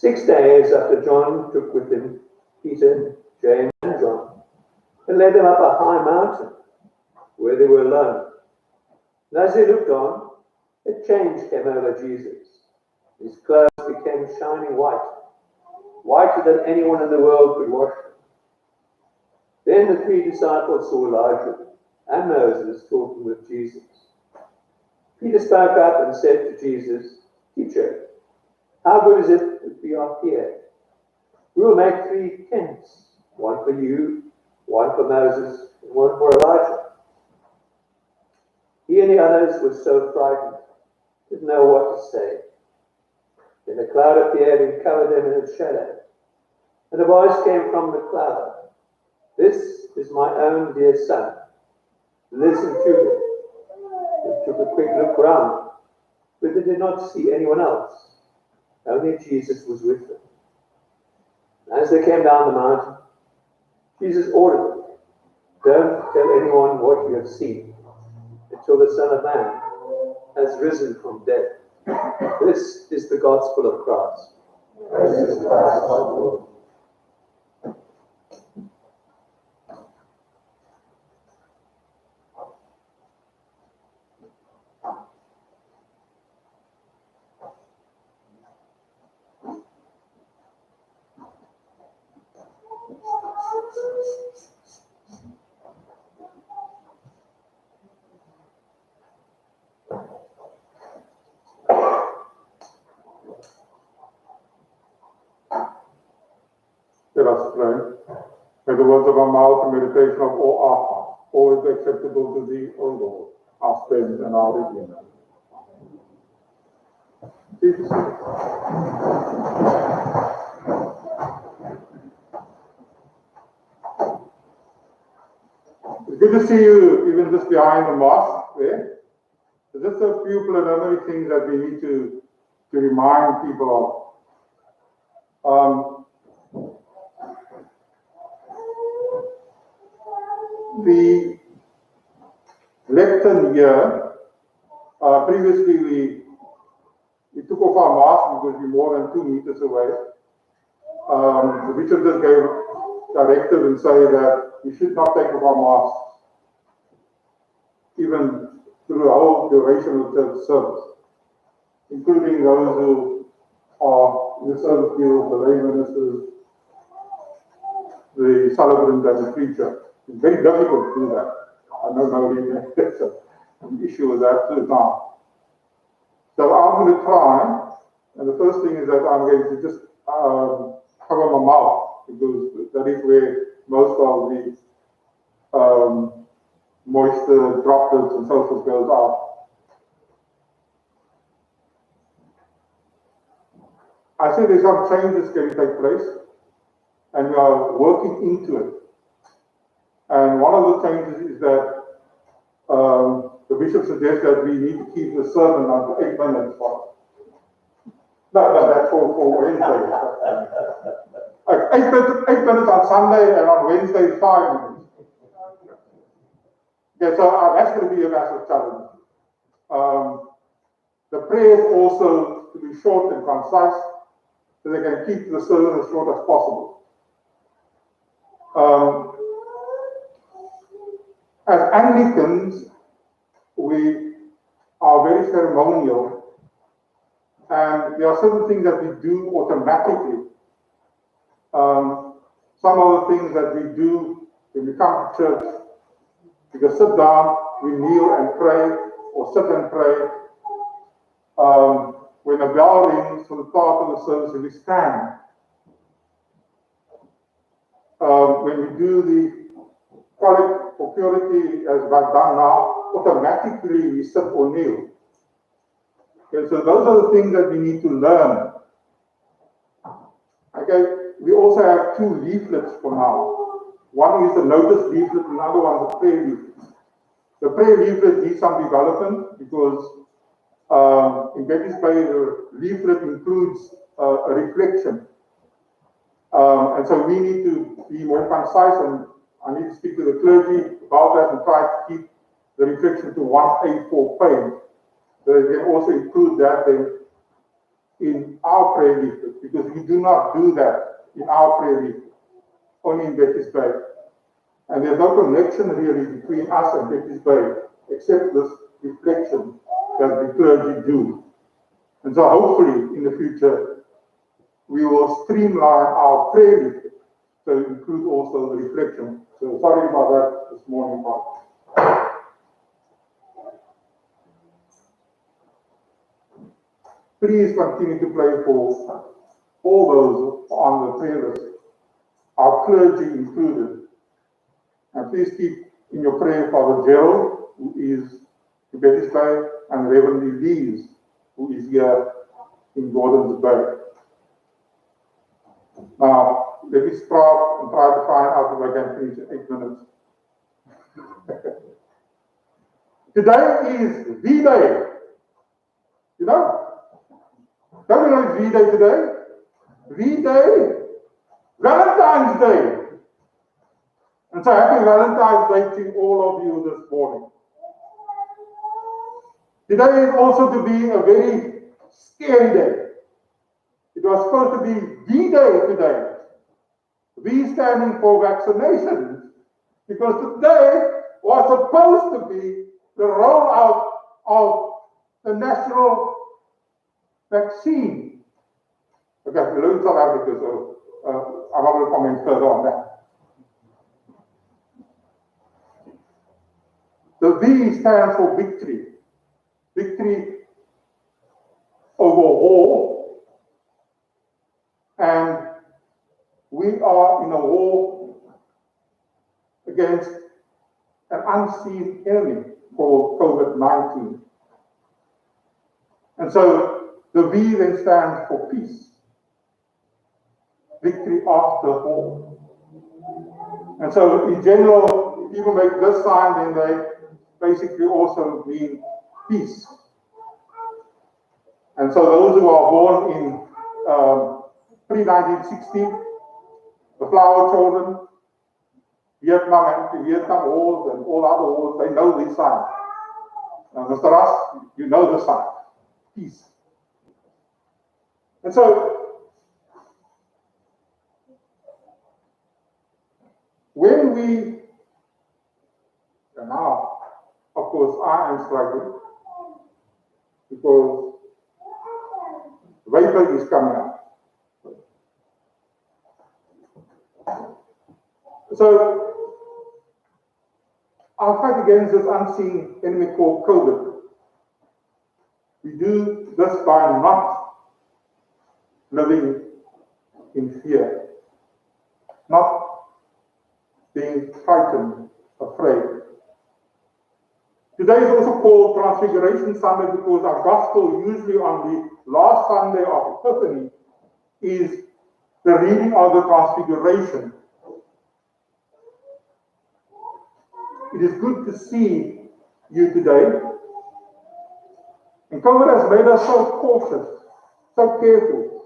6 days after John took with him Peter, James, and John, and led them up a high mountain, where they were alone. And as they looked on, a change came over Jesus. His clothes became shining white, whiter than anyone in the world could wash them. Then the 3 disciples saw Elijah and Moses talking with Jesus. Peter spoke up and said to Jesus, "Teacher, how good is it that we are here? We will make 3 tents, one for you, one for Moses, and one for Elijah." He and the others were so frightened, didn't know what to say. Then a cloud appeared and covered them in its shadow. And a voice came from the cloud, "This is my own dear son. Listen to him." They took a quick look round, but they did not see anyone else. Only Jesus was with them. As they came down the mountain, Jesus ordered them, "Don't tell anyone what you have seen until the Son of Man has risen from death." This is the gospel of Christ. Praise to Christ our Lord. Let us pray. May the words of our mouth and meditation of all our hearts always be acceptable to Thee, O Lord, our strength and our Redeemer. Please. It's good to see you even just behind the mosque there. There's just a few preliminary things that we need to remind people of. The lectern here, previously we took off our mask because we're more than 2 meters away. The bishop just gave directive and say that we should not take off our masks, even through the whole duration of the service, including those who are in the service field, the lay ministers, the celebrant and the preacher. It's very difficult to do that. I know nobody has an issue with that too now. So I'm going to try, and the first thing is that I'm going to just cover my mouth, because that is where most of the moisture, droplets and so forth goes out. I say there's some changes going to take place, and we are working into it. And one of the changes is that the bishop suggests that we need to keep the sermon under 8 minutes. No, that's for Wednesday. 8 minutes on Sunday, and on Wednesday 5 minutes. Okay, so that's going to be a massive challenge. The prayers also to be short and concise, so they can keep the sermon as short as possible. As Anglicans, we are very ceremonial, and there are certain things that we do automatically. Some of the things that we do when we come to church, we can sit down, we kneel and pray, or sit and pray. When the bell rings for the start of the service, we stand. When we do the collect for purity as got done now, automatically we sit or kneel. Okay, so those are the things that we need to learn. Okay, we also have 2 leaflets for now. One is the notice leaflet, and the other one is the prayer leaflet. The prayer leaflet needs some development because in Betty's Bay, the leaflet includes a reflection. And so we need to be more concise, and I need to speak to the clergy about that and try to keep the reflection to 1 A4 page. So they can also include that then in our prayer leaflet, because we do not do that in our prayer leaflet, only in Betty's Bay. And there's no connection really between us and Betty's Bay, except this reflection that the clergy do. And so hopefully in the future, we will streamline our prayer leaflet to include also the reflection. So sorry about that this morning, Mark. Please continue to pray for all those on the prayer list, our clergy included. And please keep in your prayer Father Gerald, who is in Betty's Bay, and Reverend Elise, who is here in Gordons Bay. Now, let me start and try to find out if I can finish in 8 minutes. Today is V-Day. You know? Don't you know it's V-Day today? V-Day, Valentine's Day. And so happy Valentine's Day to all of you this morning. Today is also to be a very scary day. It was supposed to be V-Day today. V standing for vaccinations, because today was supposed to be the rollout of the national vaccine. Okay, we live in South Africa, so I'm not going to comment further on that. The V stands for victory. Victory over war. And we are in a war against an unseen enemy called COVID-19. And so the V then stands for peace. Victory after war. And so in general, if people make this sign, then they basically also mean peace. And so those who are born in pre-1960, the flower children, Vietnam and Vietnam wars and all other wars, they know these signs. Mr. Russ, you know the sign, peace. And so, when we, and now, of course, I am struggling because vapor is coming up. So, our fight against this unseen enemy called COVID, we do this by not living in fear, not being frightened, afraid. Today is also called Transfiguration Sunday because our gospel, usually on the last Sunday of Epiphany, is the reading of the Transfiguration. It is good to see you today. And COVID has made us so cautious, so careful,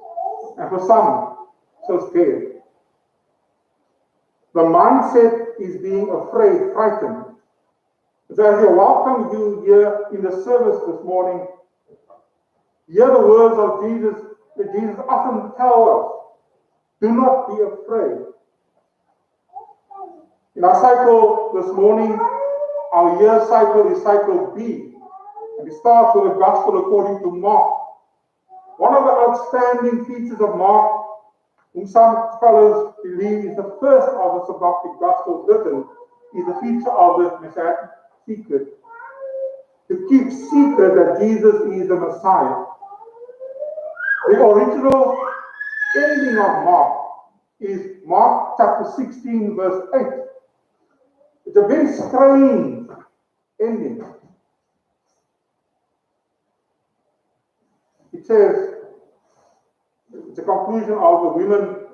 and for some, so scared. The mindset is being afraid, frightened. So as I welcome you here in the service this morning, hear the words of Jesus that Jesus often tells us, do not be afraid. In our cycle this morning, our year cycle is cycle B, and it starts with the gospel according to Mark. One of the outstanding features of Mark, whom some scholars believe is the first of the synoptic gospels written, is the feature of the Messianic secret. To keep secret that Jesus is the Messiah. The original ending of Mark is Mark chapter 16, verse 8. It's a very strange ending. It says, it's a conclusion of the women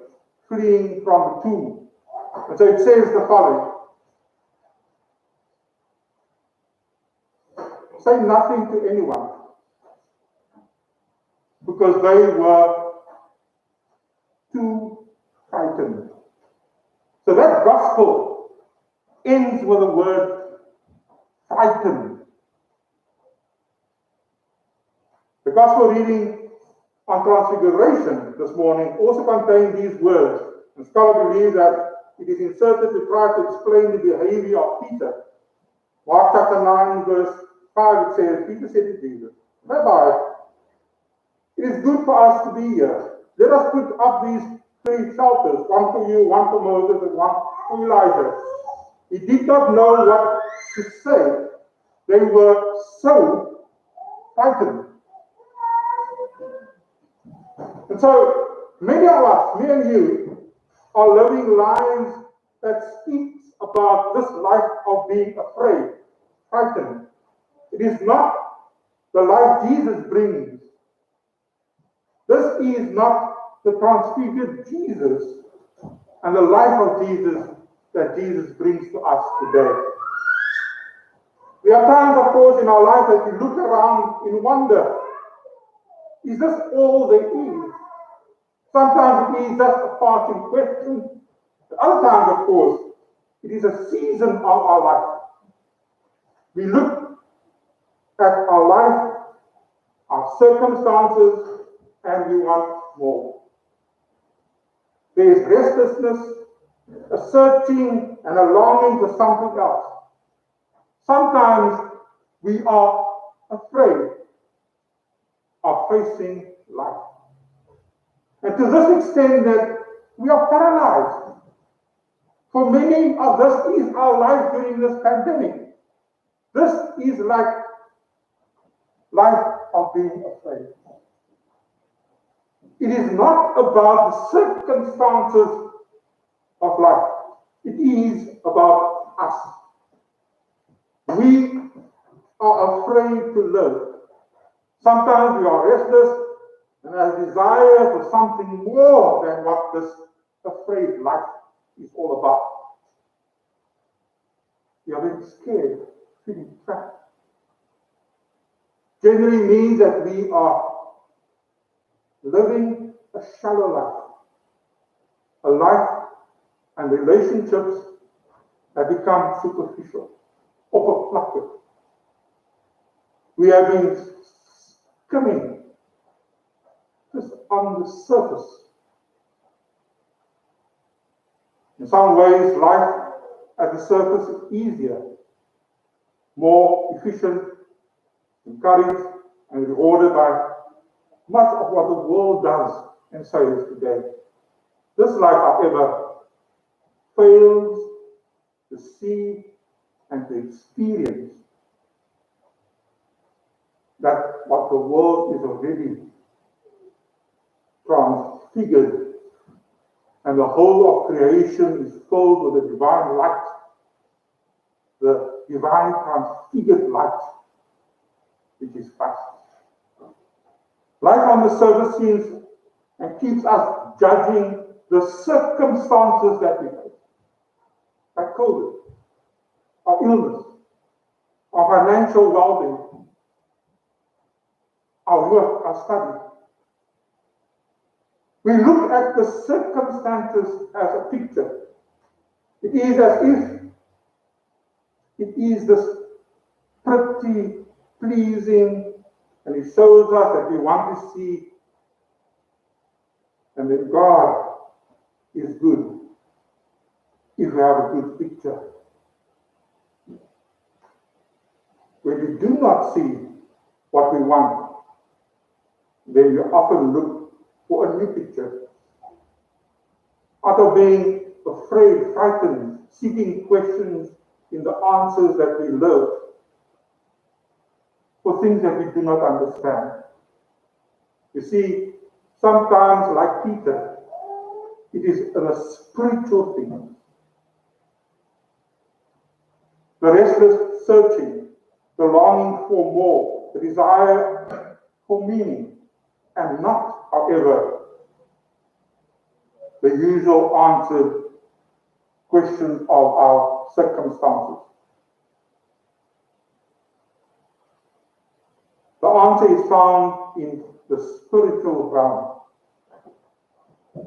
fleeing from the tomb. And so it says the following. Say nothing to anyone, because they were too frightened. So that gospel ends with the word frightened. The gospel reading on Transfiguration this morning also contained these words. And scholars believe that it is inserted to try to explain the behavior of Peter. Mark chapter 9, verse 5, it says, Peter said to Jesus, Rabbi, it is good for us to be here. Let us put up these 3 shelters, one for you, one for Moses, and one for Elijah. He did not know what to say. They were so frightened. And so, many of us, me and you, are living lives that speaks about this life of being afraid, frightened. It is not the life Jesus brings. This is not the transfigured Jesus and the life of Jesus that Jesus brings to us today. There are times, of course, in our life that we look around in wonder. Is this all there is? Sometimes it is just a passing question. At other times, of course, it is a season of our life. We look at our life, our circumstances, and we want more. There is restlessness, a searching and a longing for something else. Sometimes we are afraid of facing life. And to this extent that we are paralyzed. For many of this is our life during this pandemic. This is like life of being afraid. It is not about the circumstances of life. It is about us. We are afraid to live. Sometimes we are restless and have a desire for something more than what this afraid life is all about. We are very scared, feeling trapped. Generally means that we are living a shallow life. A life and relationships have become superficial, overfluctuated. We have been skimming just on the surface. In some ways, life at the surface is easier, more efficient, encouraged, and rewarded by much of what the world does and says today. This life, however, fails to see and to experience that what the world is already transfigured, and the whole of creation is filled with the divine light, the divine transfigured light, which is Christ. Life on the surface seems and keeps us judging the circumstances that we face, like COVID, our illness, our financial well-being, our work, our study. We look at the circumstances as a picture. It is as if it is this pretty, pleasing, and it shows us that we want to see, and that God is good if we have a good picture. When we do not see what we want, then we often look for a new picture. Out of being afraid, frightened, seeking questions in the answers that we live, for things that we do not understand. You see, sometimes, like Peter, it is a spiritual thing. The restless searching, the longing for more, the desire for meaning, and not, however, the usual answered questions of our circumstances. The answer is found in the spiritual realm,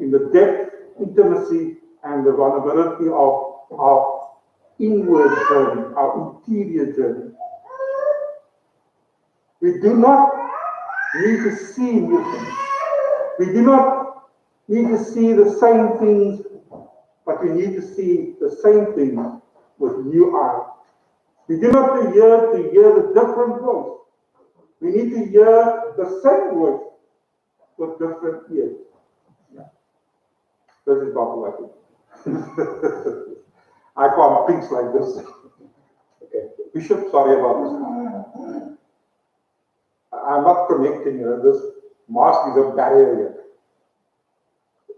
in the depth, intimacy, and the vulnerability of our inward journey, our interior journey. We do not need to see new things. we do not need to see the same things, but we need to see the same things with new eyes. We do not need to hear the different voice. We need to hear the same voice with different ears. Yeah. This is not like it. I can't preach like this. Okay. Bishop, sorry about this. I'm not connecting here. This mask is a barrier here.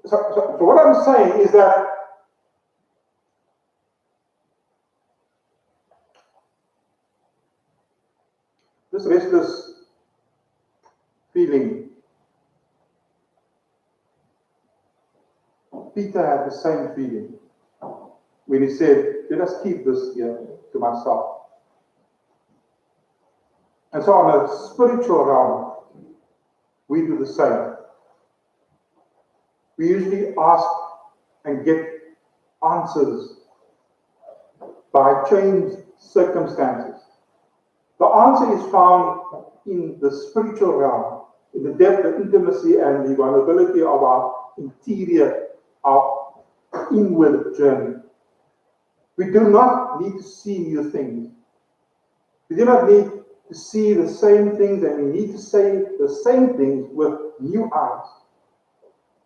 So what I'm saying is that this restless feeling, Peter had the same feeling when he said, let us keep this here to myself. And so on a spiritual realm, we do the same. We usually ask and get answers by changed circumstances. The answer is found in the spiritual realm, in the depth, the intimacy, and the vulnerability of our interior, our inward journey. We do not need to see new things. We do not need to see the same things, and we need to say the same things with new eyes.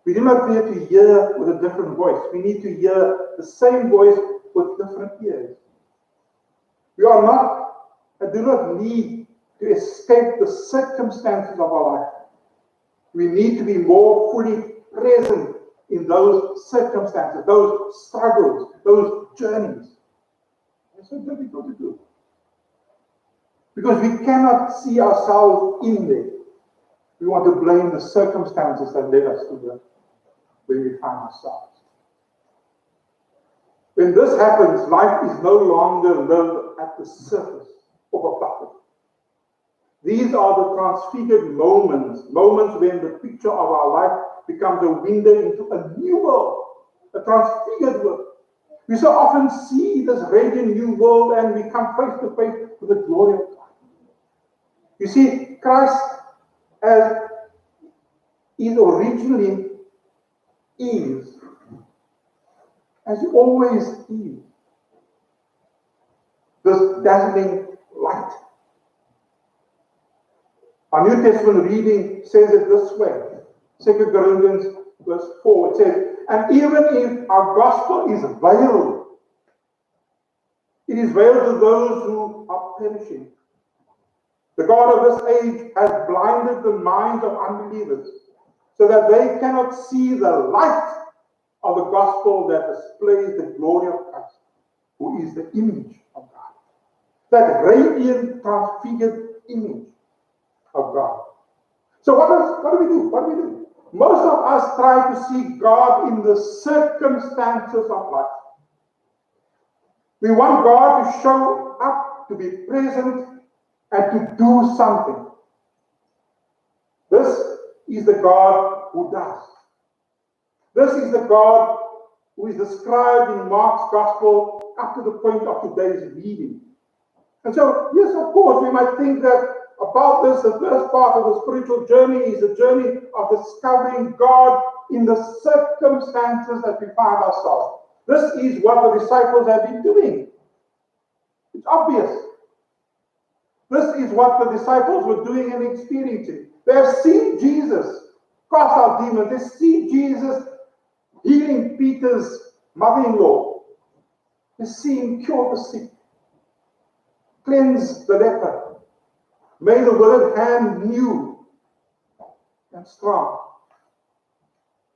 We do not need to hear with a different voice. We need to hear the same voice with different ears. We are not and do not need to escape the circumstances of our life. We need to be more fully present in those circumstances, those struggles, those journeys. It's so difficult to do. Because we cannot see ourselves in there. We want to blame the circumstances that led us to where we find ourselves. When this happens, life is no longer lived at the surface of a bucket. These are the transfigured moments when the picture of our life becomes a window into a new world, a transfigured world. We so often see this radiant new world and we come face to face with the glory of God. You see, Christ, as He originally is, as He always is, this dazzling light. Our New Testament reading says it this way, 2 Corinthians verse 4, it says, and even if our gospel is veiled, it is veiled to those who are perishing. The God of this age has blinded the minds of unbelievers so that they cannot see the light of the gospel that displays the glory of Christ, who is the image of God. That radiant, transfigured image of God. So what do we do? What do we do? Most of us try to see God in the circumstances of life. We want God to show up, to be present, and to do something. This is the God who does. This is the God who is described in Mark's Gospel up to the point of today's reading. And so, yes, of course, we might think that about this, the first part of the spiritual journey is a journey of discovering God in the circumstances that we find ourselves. This is what the disciples have been doing. It's obvious. This is what the disciples were doing and experiencing. They have seen Jesus cast out demons. They see Jesus healing Peter's mother-in-law. They see Him cure the sick, cleanse the leper, made the withered hand new and strong,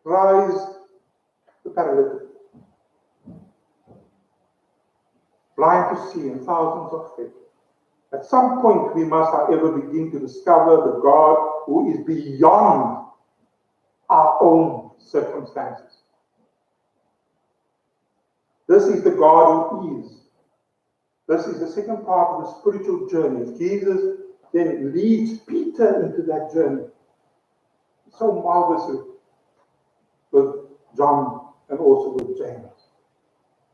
rise the paralytic, blind to see, and thousands of faith. At some point, we must, however, begin to discover the God who is beyond our own circumstances. This is the God who is. This is the second part of the spiritual journey. Jesus then leads Peter into that journey. So marvelously with John and also with James.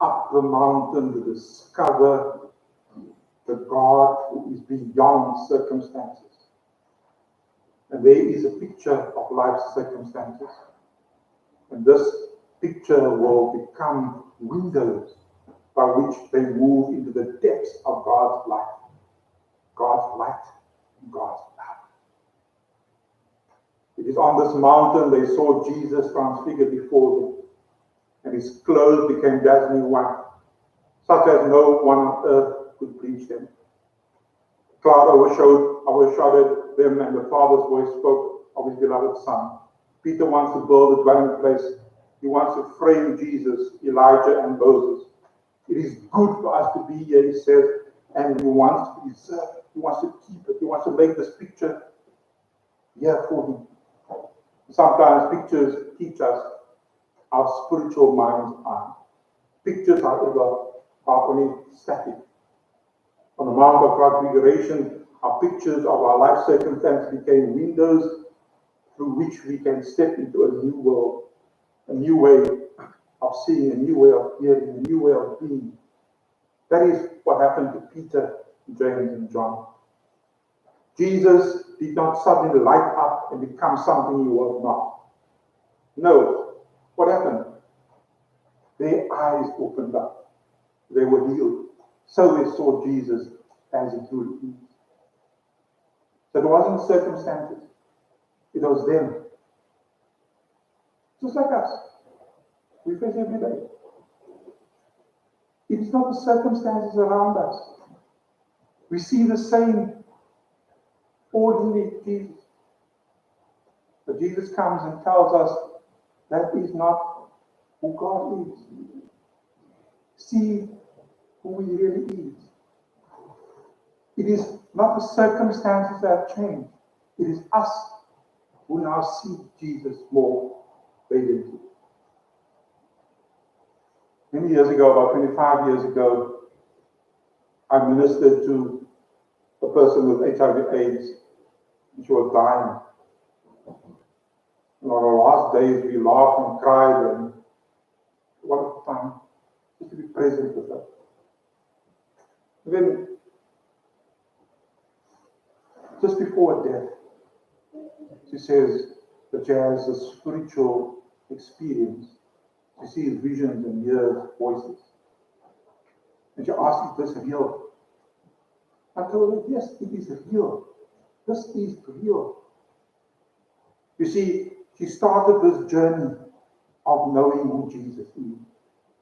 Up the mountain to discover the God who is beyond circumstances. And there is a picture of life's circumstances. And this picture will become windows by which they move into the depths of God's light, God's light, and God's love. It is on this mountain they saw Jesus transfigured before them, and his clothes became dazzling white, such as no one on earth could bleach them. The cloud overshadowed them, and the Father's voice spoke of his beloved Son. Peter wants to build a dwelling place. He wants to frame Jesus, Elijah, and Moses. It is good for us to be here, he says, and he wants to preserve it. He wants to keep it. He wants to make this picture here for him. Sometimes pictures teach us our spiritual minds are. Pictures, however, are only static. On the Mount of Transfiguration, our pictures of our life circumstances became windows through which we can step into a new world, a new way of seeing, a new way of hearing, a new way of being. That is what happened to Peter, James, and John. Jesus did not suddenly light up and become something he was not. No. What happened? Their eyes opened up. They were healed. So they saw Jesus as he truly is. So it wasn't circumstances. It was them. Just like us. We face every day. It's not the circumstances around us. We see the same ordinary Jesus. But Jesus comes and tells us that is not who God is. See who he really is. It is not the circumstances that have changed. It is us who now see Jesus more radiantly. Many years ago, about 25 years ago, I ministered to a person with HIV/AIDS, and she was dying. And on our last days, we laughed and cried, and what a time just to be present with her. Then, just before her death, she says that she has a spiritual experience. She sees visions and hears voices. And she asked, is this real? I told her, yes, it is real. This is real. You see, she started this journey of knowing who Jesus is.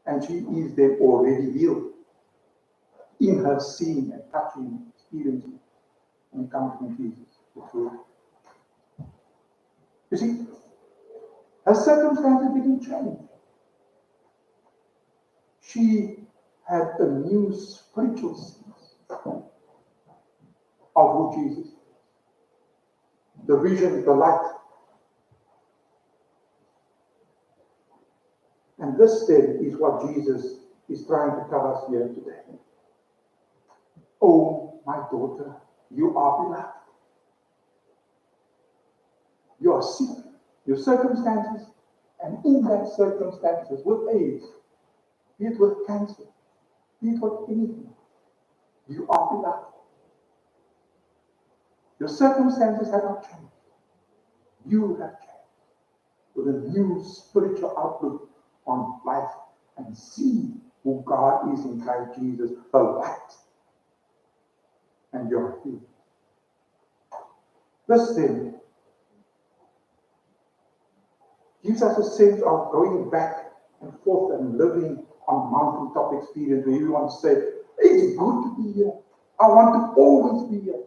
And she is then already healed in her seeing and touching, experiencing, and encountering Jesus, the truth. You see, her circumstances didn't change. She had a new spiritual sense of who Jesus is. The vision, the light. And this then is what Jesus is trying to tell us here today. Oh, my daughter, you are beloved. You are sick, your circumstances, and in that circumstances, with AIDS, be it with cancer, be it with anything, you are beloved. Your circumstances have not changed. You have changed with a new spiritual outlook on life and see who God is in Christ Jesus, the light, and your healed. This then gives us a sense of going back and forth and living on mountaintop experience where everyone said, it's good to be here. I want to always be here.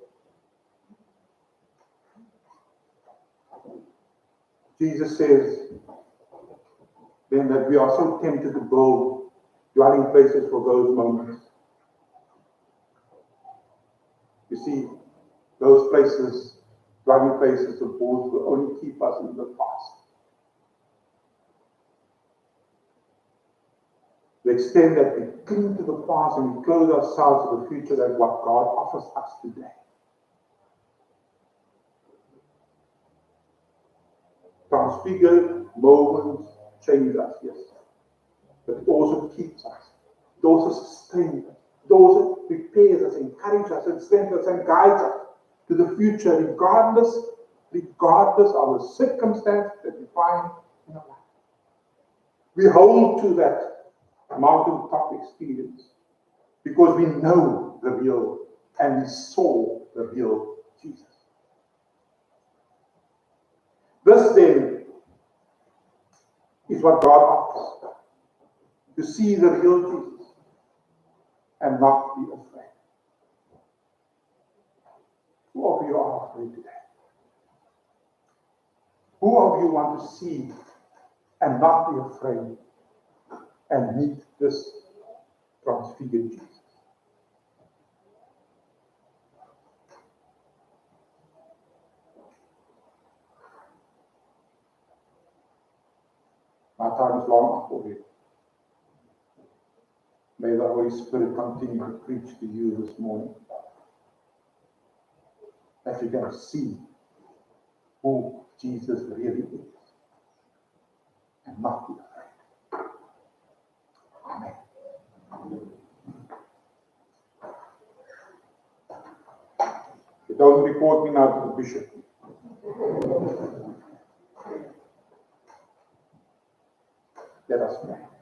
Jesus says then that we are so tempted to build dwelling places for those moments. You see, those places, dwelling places of both, will only keep us in the past. To the extent that we cling to the past and we close ourselves to the future, that what God offers us today. Transfigured moments change us, yes. But it also keeps us. It also sustains us. It also prepares us, encourages us, and strengthens us, and guides us to the future, regardless regardless of the circumstance that we find in our life. We hold to that mountaintop experience because we know the real and we saw the real Jesus. This then is what God offers, to see the real Jesus and not be afraid. Who of you are afraid today? Who of you want to see and not be afraid and meet this transfigured Jesus? My time is long up already. May the Holy Spirit continue to preach to you this morning, that you can see who Jesus really is and not be afraid. Amen. You don't report me now to the bishop. Let us pray.